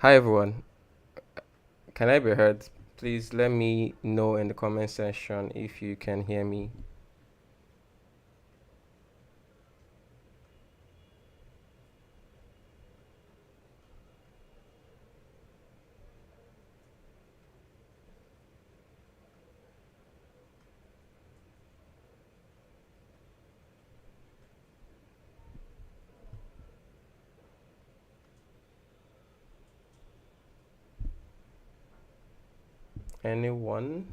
Hi everyone, can I be heard? Please let me know in the comment section if you can hear me. Anyone?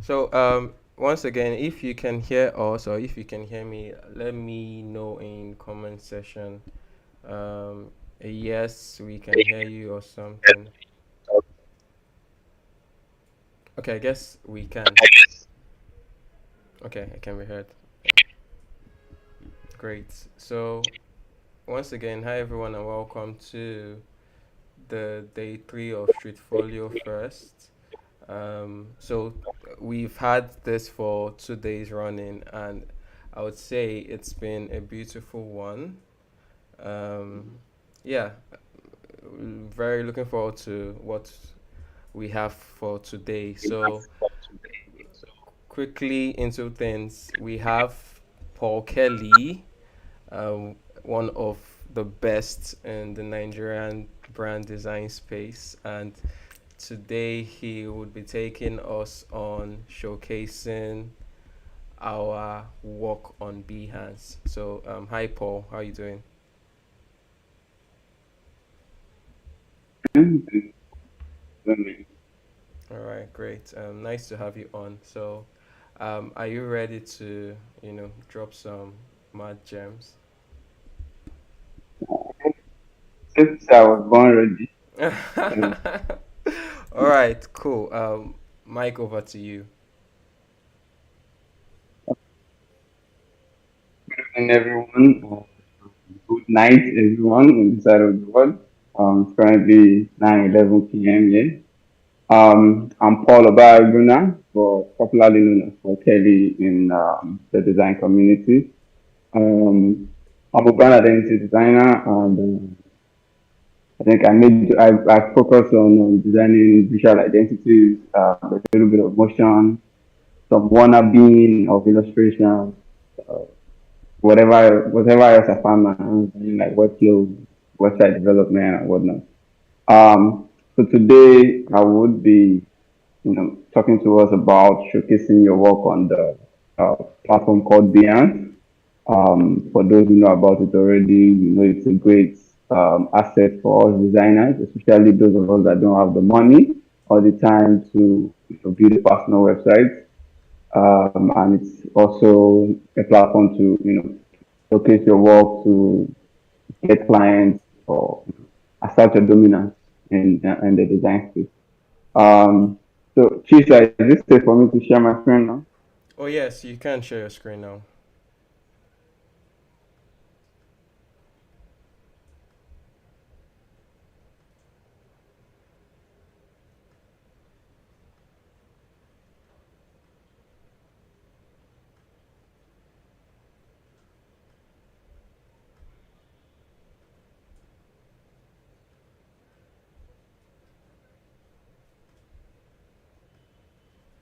So, once again, if you can hear us or if you can hear me, let me know in comment section. A yes, we can hear you or something. Okay, I guess we can. Okay, I can be heard. Great. So, once again, hi everyone, and welcome to the day three of Streetfolio First. So we've had this for 2 days running, and I would say it's been a beautiful one. Um, yeah, very looking forward to what we have for today. So quickly into things, we have Paul Kelly, um, one of the best in the Nigerian brand design space, and today he would be taking us on showcasing our work on Behance. So, hi Paul, how are you doing? Women. All right, great. Nice to have you on. So, are you ready to, drop some mad gems? Since I was born ready, um, All right, cool. Mike, over to you. and everyone, good night, everyone on the side of the world. It's currently 9:11 p.m. here. I'm Paul Obaraguna, for popularly known as Paul Kelly in the design community. Um, I'm a brand identity designer, and I think I focus on designing visual identities, a little bit of motion, some wannabe of illustration, uh, whatever else I found my hands on, like workflow, website development and whatnot. So today I would be, talking to us about showcasing your work on the platform called Behance. For those who know about it already, it's a great asset for us designers, especially those of us that don't have the money or the time to build a personal website. And it's also a platform to showcase your work, to get clients, or assert your dominance in the design space. Um, so Chisa, is this safe for me to share my screen now? Oh yes, you can share your screen now.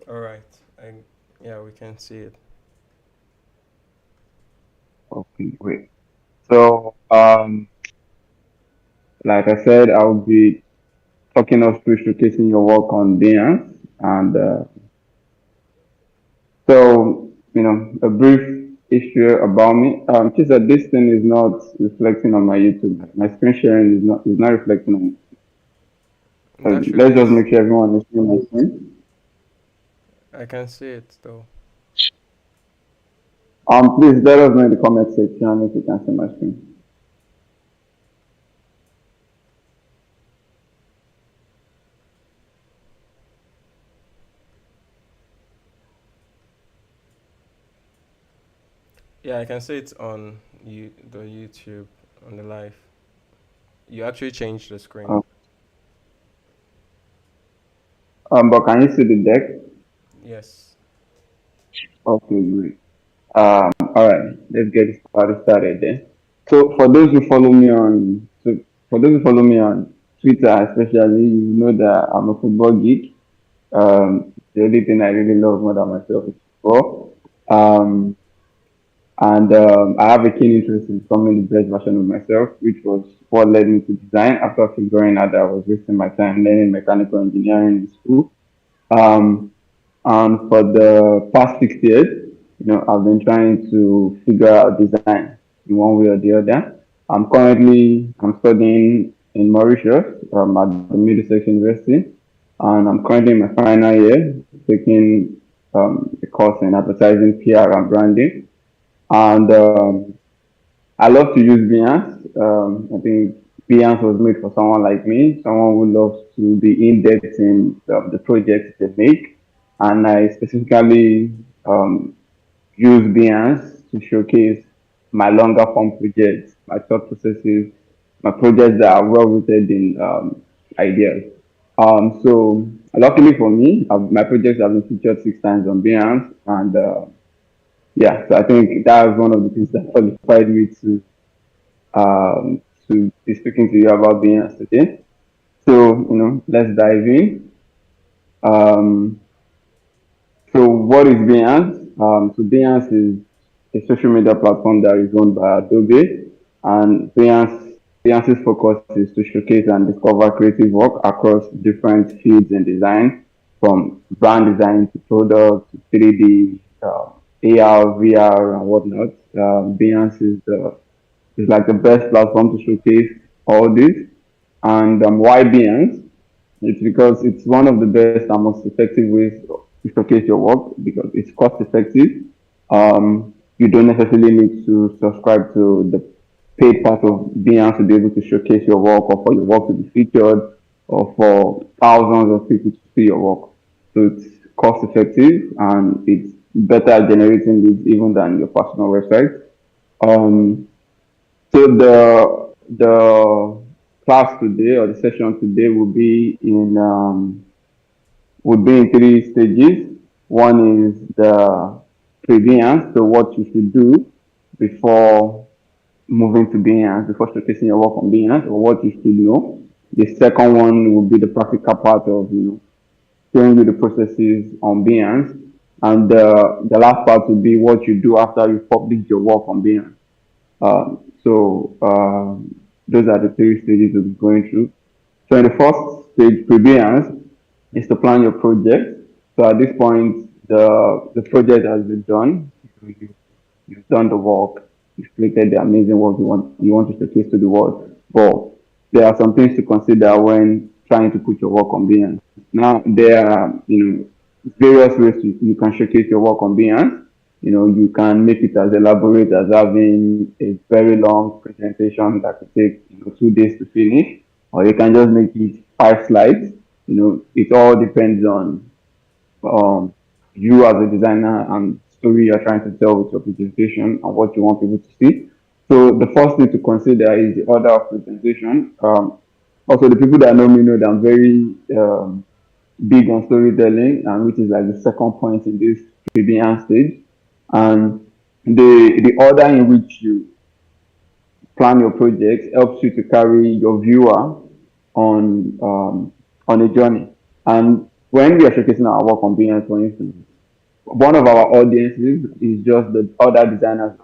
All right, I yeah, we can see it. Okay, great. So, like I said, I'll be talking us through showcasing your work on Behance. And so, a brief history about me. Just that this thing is not reflecting on my YouTube. My screen sharing is not reflecting on. So That should let's be. just make sure everyone is seeing my screen. I can see it though. Please let us know in the comment section if you can see my screen. Yeah, I can see it on the YouTube on the live. You actually changed the screen. Uh, but can you see the deck? Yes. Okay, great. All right, let's get this party started then. So for those who follow me on Twitter, especially, you know that I'm a football geek. The only thing I really love more than myself is football. Um, And I have a keen interest in becoming the best version of myself, which was what led me to design. After figuring out that I was wasting my time learning mechanical engineering in school. Um, and for the past 6 years, I've been trying to figure out design in one way or the other. I'm studying in Mauritius at the Middlesex University, and I'm currently in my final year taking a course in advertising, PR, and branding. And I love to use Behance. I think Behance was made for someone like me, someone who loves to be in depth in the projects they make. And I specifically um, use Behance to showcase my longer form projects, my thought processes, my projects that are well rooted in ideas. So luckily for me, my projects have been featured 6 times on Behance, and yeah, so I think that was one of the things that qualified me to be speaking to you about Behance today. So let's dive in. Um, So what is Behance? So Behance is a social media platform that is owned by Adobe, and Behance's focus is to showcase and discover creative work across different fields in design, from brand design to product to 3D, AR, VR, and whatnot. Behance is like the best platform to showcase all this. And why Behance? It's because it's one of the best and most effective ways to showcase your work because it's cost effective. You don't necessarily need to subscribe to the paid part of Behance to be able to showcase your work or for your work to be featured or for thousands of people to see your work. So it's cost effective and it's better at generating leads even than your personal website. Um, so the class today or the session today would be in 3 stages. One is the pre-Behance, so what you should do before moving to Behance, before showcasing your work on Behance, or what you should know. The second one will be the practical part of showing you the processes on Behance, and the last part will be what you do after you publish your work on Behance. So those are the 3 stages we'll be going through. So in the first stage, pre-Behance, is to plan your project. So at this point, the project has been done. You've done the work. You've created the amazing work you want to showcase to the world. But there are some things to consider when trying to put your work on Behance. Now there are various ways you can showcase your work on Behance. You can make it as elaborate as having a very long presentation that could take 2 days to finish, or you can just make it 5 slides. It all depends on um, you as a designer and story you're trying to tell with your presentation and what you want people to see. So the first thing to consider is the order of presentation. Also, the people that know me know that I'm very big on storytelling, and which is like the second point in this pre stage. And the order in which you plan your project helps you to carry your viewer on a journey. And when we are showcasing our work on Behance, for instance, one of our audiences is just the other designers.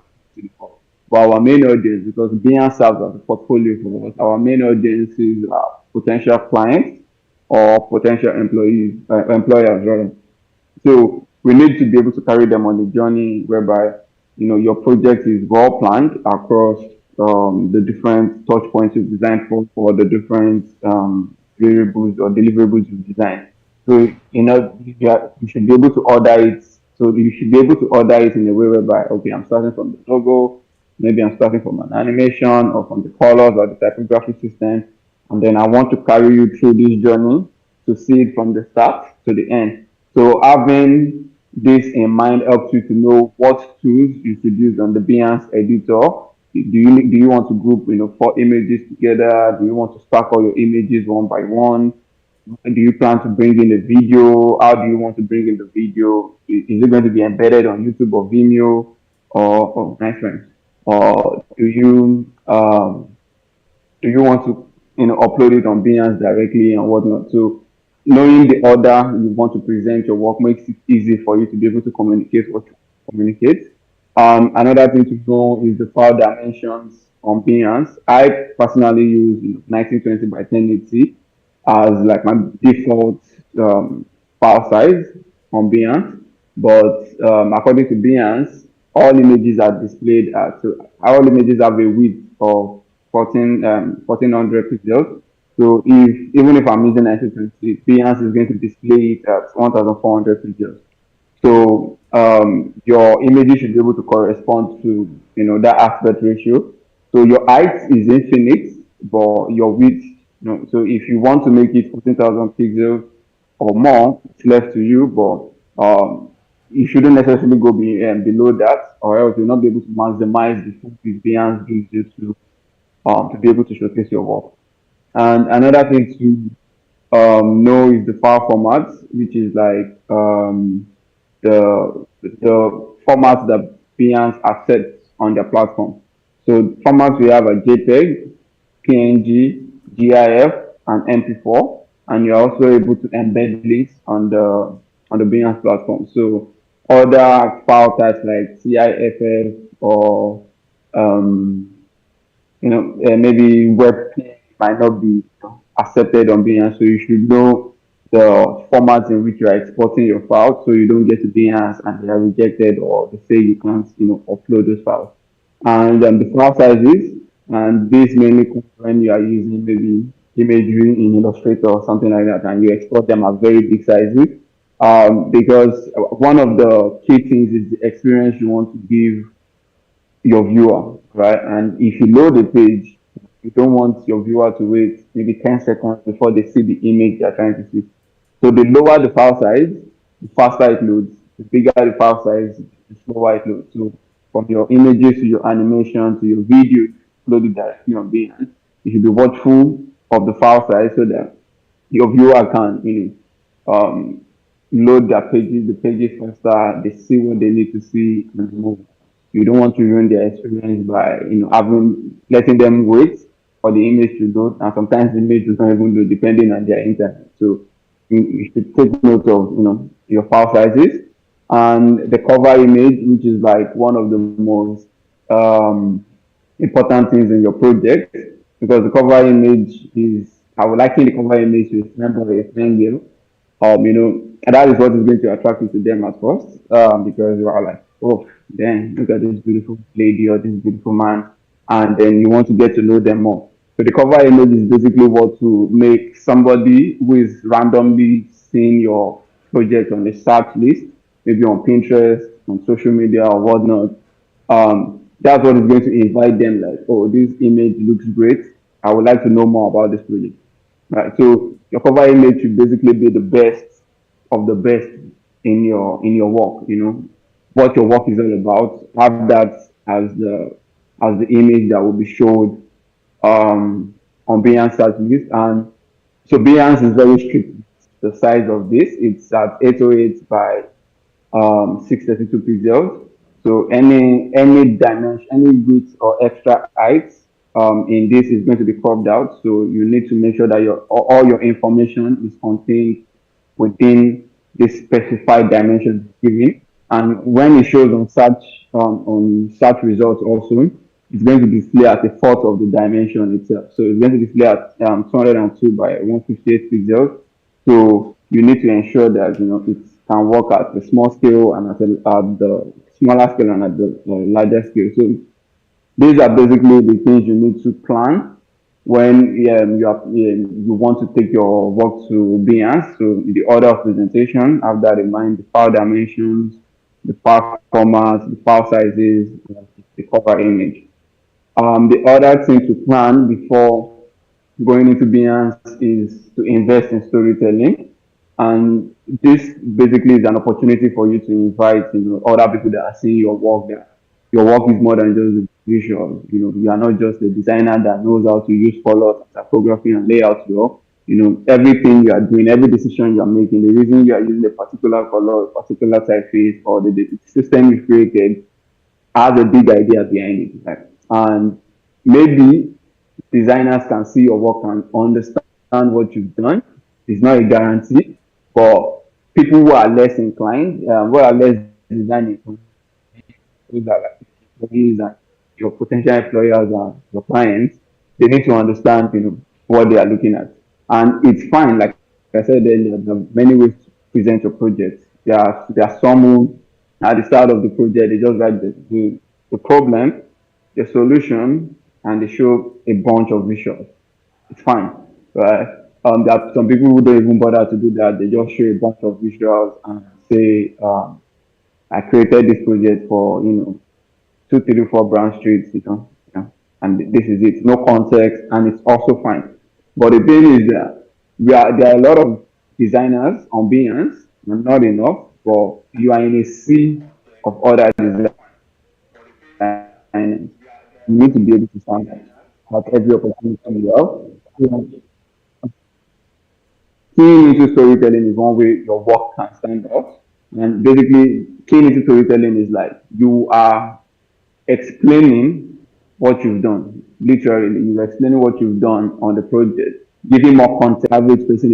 But our main audience, because Behance serves as a portfolio for us, our main audience is potential clients or potential employers, rather. So we need to be able to carry them on a journey whereby your project is well planned across the different touch points you've designed for the different variables or deliverables you've designed. So you should be able to order it. So you should be able to order it in a way whereby okay, I'm starting from the logo, maybe I'm starting from an animation or from the colors or the typographic system, and then I want to carry you through this journey to see it from the start to the end. So having this in mind helps you to know what tools you should use on the Behance editor. Do you want to group 4 images together? Do you want to stack all your images one by one? Do you plan to bring in a video? How do you want to bring in the video? Is it going to be embedded on YouTube or Vimeo or nice friends? Or do you want to upload it on Behance directly and whatnot? So knowing the order you want to present your work makes it easy for you to be able to communicate what you communicate. Another thing to know is the file dimensions on Behance. I personally use 1920 by 1080 as like my default um, file size on Behance. But according to Behance, all images are displayed at so all images have a width of 1400 pixels. So if even if I'm using 1920, Behance is going to display it at 1400 pixels. So your images should be able to correspond to that aspect ratio. So your height is infinite, but your width, so if you want to make it 14,000 pixels or more, it's left to you. But you shouldn't necessarily go below that, or else you'll not be able to maximize the full Behance gives you to be able to showcase your work. And another thing know is the file format, which is like the formats that Behance accepts on their platform. So formats we have a JPEG, PNG, GIF, and MP4, and you're also able to embed links on the Behance platform. So other file types like CIFF or um, maybe WebP might not be accepted on Behance, so you should know the formats in which you are exporting your files, so you don't get to Behance and they are rejected or they say you can't, upload those files. And the file sizes, and this mainly comes when you are using maybe imagery in Illustrator or something like that, and you export them as very big sizes. Because one of the key things is the experience you want to give your viewer, right? And if you load the page, you don't want your viewer to wait maybe 10 seconds before they see the image they're trying to see. So the lower the file size, the faster it loads. The bigger the file size, the slower it loads. So from your images to your animation to your video, load it directly on Behance. You should be watchful of the file size so that your viewer can, load their pages, the pages faster, they see what they need to see and move. You don't want to ruin their experience by, having letting them wait for the image to load, and sometimes the image does not even load depending on their internet. So you should take note of, your file sizes and the cover image, which is like one of the most um, important things in your project, because the cover image is, I would liken the cover image to resemble a triangle. And that is what is going to attract you to them at first, because you are like, oh, then look at this beautiful lady or this beautiful man, and then you want to get to know them more. So the cover image is basically what to make somebody who is randomly seeing your project on the search list, maybe on Pinterest, on social media or whatnot. That's what is going to invite them like, oh, this image looks great. I would like to know more about this project. Right. So your cover image should basically be the best of the best in your work, what your work is all about. Have that as the image that will be showed on Behance search list. And so Behance is very strict the size of this. It's at 808 by 632 pixels. So any dimension, any width or extra height in this is going to be cropped out. So you need to make sure that all your information is contained within this specified dimension given. And when it shows on search results also, it's going to display at a fourth of the dimension itself. So it's going to display at 202 by 158 pixels. So you need to ensure that it can work at the small scale and at the smaller scale and at the larger scale. So these are basically the things you need to plan when you want to take your work to Behance. So the order of presentation, have that in mind, the file dimensions, the file formats, the file sizes, the cover image. The other thing to plan before going into Behance is to invest in storytelling. And this basically is an opportunity for you to invite, other people that are seeing your work that your work is more than just the visual. You are not just a designer that knows how to use colors, typography, and layout well. Everything you are doing, every decision you are making, the reason you are using a particular color, a particular typeface, or the system you created has a big idea behind it. Right? And maybe designers can see your work and understand what you've done. It's not a guarantee, but people who are less inclined, who are less design inclined, those are like employees and your potential employers and your clients, they need to understand, what they are looking at. And it's fine, like I said earlier, there are many ways to present your project. There are some who at the start of the project they just write the problem, the solution, and they show a bunch of visuals. It's fine, right? There are some people who don't even bother to do that. They just show a bunch of visuals and say, I created this project for, 234 Brown Street, and this is it. No context, and it's also fine. But the thing is that there are a lot of designers on Behance, not enough, but you are in a sea of other designers. You need to be able to stand out at every opportunity you have. Keying into storytelling is one way your work can stand out. And basically, keying into storytelling is like you are explaining what you've done. Literally, you're explaining what you've done on the project, giving more context. Average person